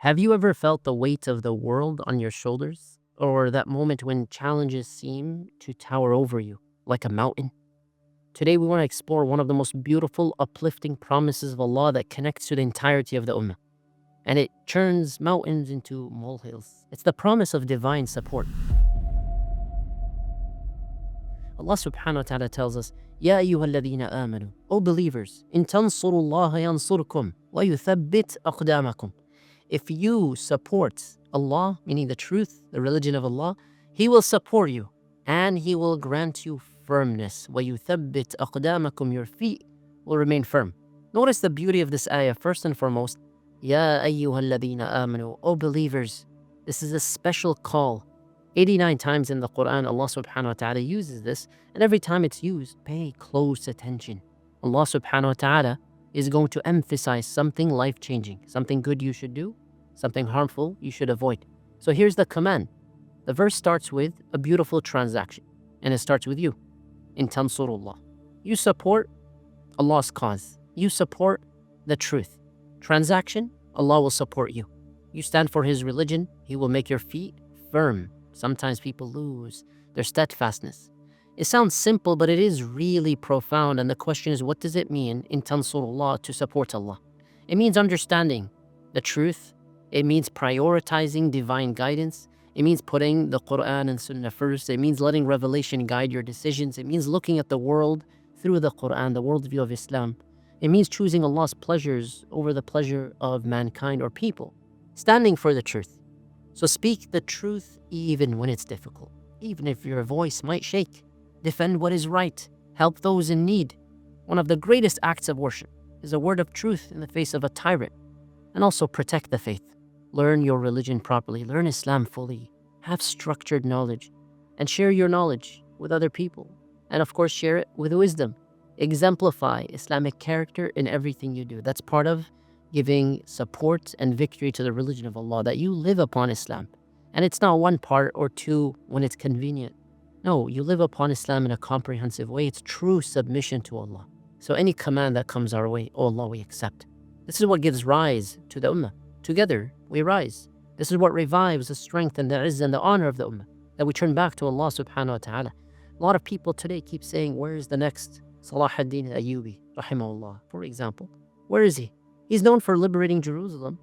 Have you ever felt the weight of the world on your shoulders? Or that moment when challenges seem to tower over you like a mountain? Today, we want to explore one of the most beautiful, uplifting promises of Allah that connects to the entirety of the Ummah. And it turns mountains into molehills. It's the promise of divine support. Allah subhanahu wa ta'ala tells us, Ya ayyuhalladhina amanu, O believers, in tansurullaha yansurkum, wa yuthabbit aqdamakum. If you support Allah, meaning the truth, the religion of Allah, He will support you and He will grant you firmness. وَيُثَبِّتْ أَقْدَامَكُمْ. Your feet will remain firm. Notice the beauty of this ayah. First and foremost, Ya ayyuha alladhina amanu, O believers. This is a special call. 89 times in the Quran, Allah subhanahu wa ta'ala uses this, and every time it's used, pay close attention. Allah subhanahu wa ta'ala is going to emphasize something life-changing, something good you should do, something harmful you should avoid. So here's the command. The verse starts with a beautiful transaction, and it starts with you. In tansurullah. You support Allah's cause. You support the truth. Transaction, Allah will support you. You stand for His religion, He will make your feet firm. Sometimes people lose their steadfastness. It sounds simple, but it is really profound. And the question is, what does it mean in tansurullah, to support Allah? It means understanding the truth. It means prioritizing divine guidance. It means putting the Quran and Sunnah first. It means letting revelation guide your decisions. It means looking at the world through the Quran, the worldview of Islam. It means choosing Allah's pleasures over the pleasure of mankind or people. Standing for the truth. So speak the truth even when it's difficult, even if your voice might shake. Defend what is right. Help those in need. One of the greatest acts of worship is a word of truth in the face of a tyrant. And also protect the faith. Learn your religion properly. Learn Islam fully. Have structured knowledge. And share your knowledge with other people. And of course, share it with wisdom. Exemplify Islamic character in everything you do. That's part of giving support and victory to the religion of Allah, that you live upon Islam. And it's not one part or two when it's convenient. No, you live upon Islam in a comprehensive way. It's true submission to Allah. So any command that comes our way, oh Allah, we accept. This is what gives rise to the Ummah. Together, we rise. This is what revives the strength and the izz and the honor of the Ummah, that we turn back to Allah subhanahu wa ta'ala. A lot of people today keep saying, where is the next Salah ad-Din al-Ayyubi, rahimahullah, for example? Where is he? He's known for liberating Jerusalem,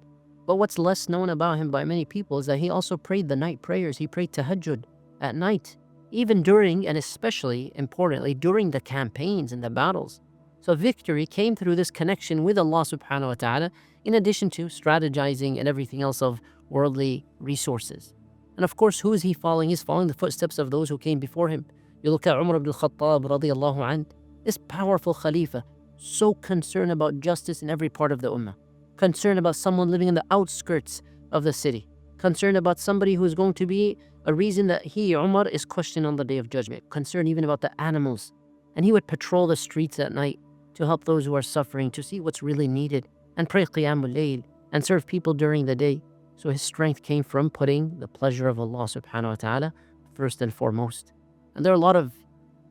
but what's less known about him by many people is that he also prayed the night prayers. He prayed tahajjud at night, even during, and especially importantly, during the campaigns and the battles. So victory came through this connection with Allah subhanahu wa ta'ala, in addition to strategizing and everything else of worldly resources. And of course, who is he following? He's following the footsteps of those who came before him. You look at Umar ibn al-Khattab radiyallahu anh, this powerful Khalifa, so concerned about justice in every part of the Ummah. Concerned about someone living in the outskirts of the city. Concerned about somebody who is going to be a reason that he, Umar, is questioned on the Day of Judgment. Concerned even about the animals. And he would patrol the streets at night to help those who are suffering, to see what's really needed, and pray Qiyamul Layl, and serve people during the day. So his strength came from putting the pleasure of Allah subhanahu wa ta'ala first and foremost. And there are a lot of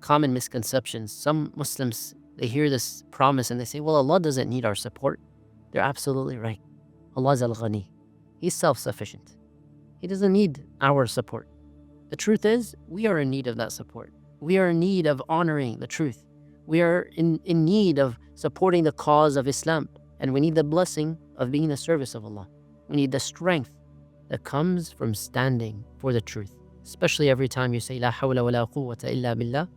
common misconceptions. Some Muslims, they hear this promise and they say, well, Allah doesn't need our support. They're absolutely right. Allah is al-Ghani. He's self-sufficient. He doesn't need our support. The truth is, we are in need of that support. We are in need of honoring the truth. We are in need of supporting the cause of Islam. And we need the blessing of being in the service of Allah. We need the strength that comes from standing for the truth. Especially every time you say, La hawla wa la quwwata illa billah.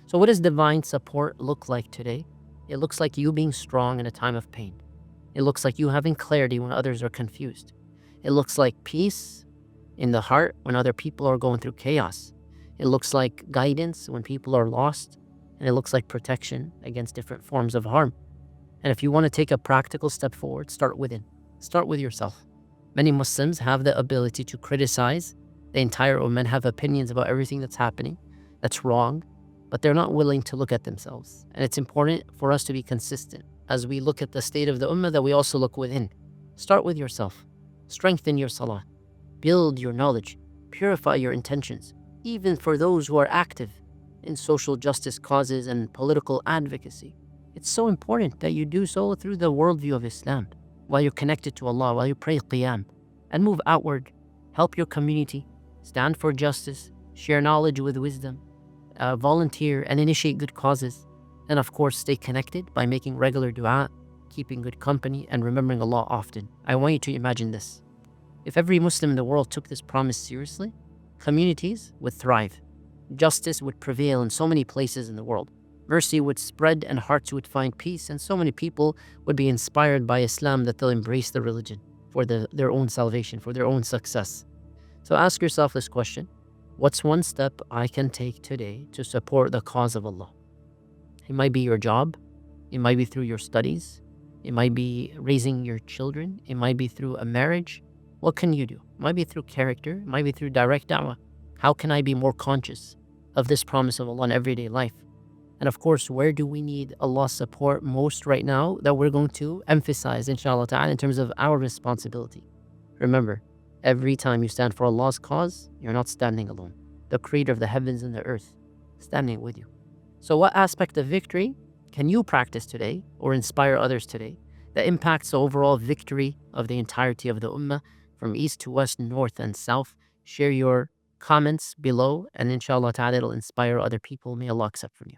So what does divine support look like today? It looks like you being strong in a time of pain. It looks like you having clarity when others are confused. It looks like peace in the heart when other people are going through chaos. It looks like guidance when people are lost. And it looks like protection against different forms of harm. And if you want to take a practical step forward, start within. Start with yourself. Many Muslims have the ability to criticize the entire ummah and have opinions about everything that's happening, that's wrong, but they're not willing to look at themselves. And it's important for us to be consistent as we look at the state of the ummah, that we also look within. Start with yourself. Strengthen your salah. Build your knowledge. Purify your intentions, even for those who are active in social justice causes and political advocacy. It's so important that you do so through the worldview of Islam, while you're connected to Allah, while you pray Qiyam, and move outward. Help your community, stand for justice, share knowledge with wisdom, volunteer and initiate good causes. And of course, stay connected by making regular dua, keeping good company, and remembering Allah often. I want you to imagine this. If every Muslim in the world took this promise seriously, communities would thrive. Justice would prevail in so many places in the world. Mercy would spread and hearts would find peace, and so many people would be inspired by Islam that they'll embrace the religion for their own salvation, for their own success. So ask yourself this question: what's one step I can take today to support the cause of Allah? It might be your job, it might be through your studies, it might be raising your children, it might be through a marriage. What can you do? It might be through character, it might be through direct da'wah. How can I be more conscious of this promise of Allah in everyday life? And of course, where do we need Allah's support most right now that we're going to emphasize, inshallah ta'ala, in terms of our responsibility? Remember, every time you stand for Allah's cause, you're not standing alone. The creator of the heavens and the earth is standing with you. So what aspect of victory can you practice today or inspire others today that impacts the overall victory of the entirety of the ummah from east to west, north and south? Share your comments below, and inshallah ta'ala it'll inspire other people. May Allah accept from you.